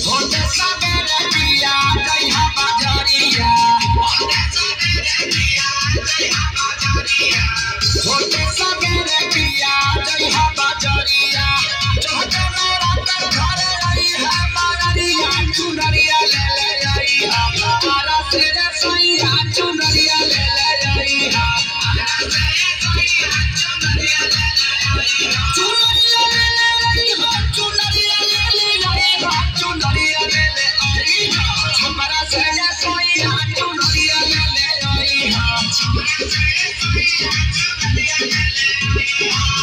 होते सबेरे पिया जइहा बजरिया होते सबेरे पिया जइहा बजरिया होते सबेरे पिया जइहा बजरिया चहके मेरा कर घर आई है मारिया चुनरिया ले ले आई हमारा तेरे सैया चुनरिया ले ले आई हमारा तेरे सैया चुनरिया ले ले आई चुनरिया ले ले आई चुनरिया ले ले आई चुनरिया ले ले आई हमारा तेरे सैया चुनरिया ले ले आई हमारा तेरे सैया चुनरिया ले ले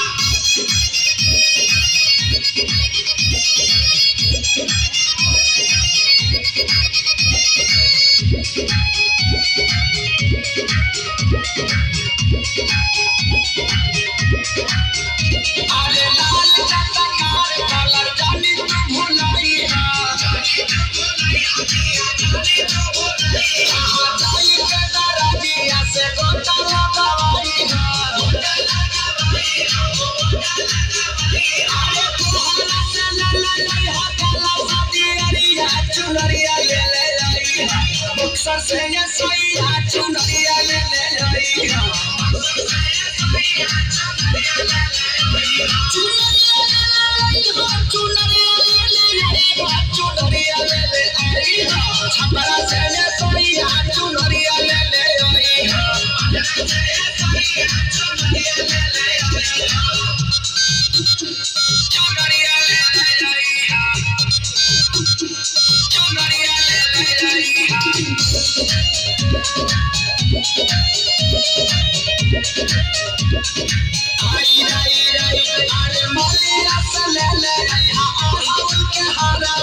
अरे लाल चटकार कलर जानी तू भुलाई जानी तू भुलाई जानी तू भुलाई जाई के दरजिया से गोटा लगाई गोटा लगाई अरे तोहरा से ले ले हो गला शादी अरिया चुनरिया ले ले आई मुक्सर से ये सैया चुनरिया ले ले आई चुनरिया ले ले आई छपरा से ले सैया चुनरिया ले ले आई चुनरिया ले ले चुनरिया ले ले आई चुनरिया ले ले आई अरे मलिया से ले ले अड़हुल के हारा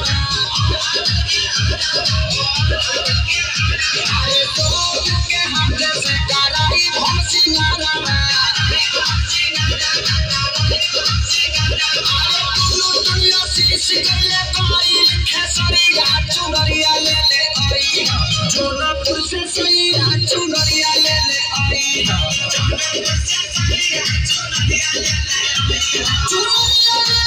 अरे तोर के हाथ से कराई हम सिंगारा अरे दुनिया शीश के ले कोई खेसरिया चुनरिया ले ले आई जोनपुर से सैया चुनरिया ले ले आई जोनपुर से सैया चुनरिया ले ले आई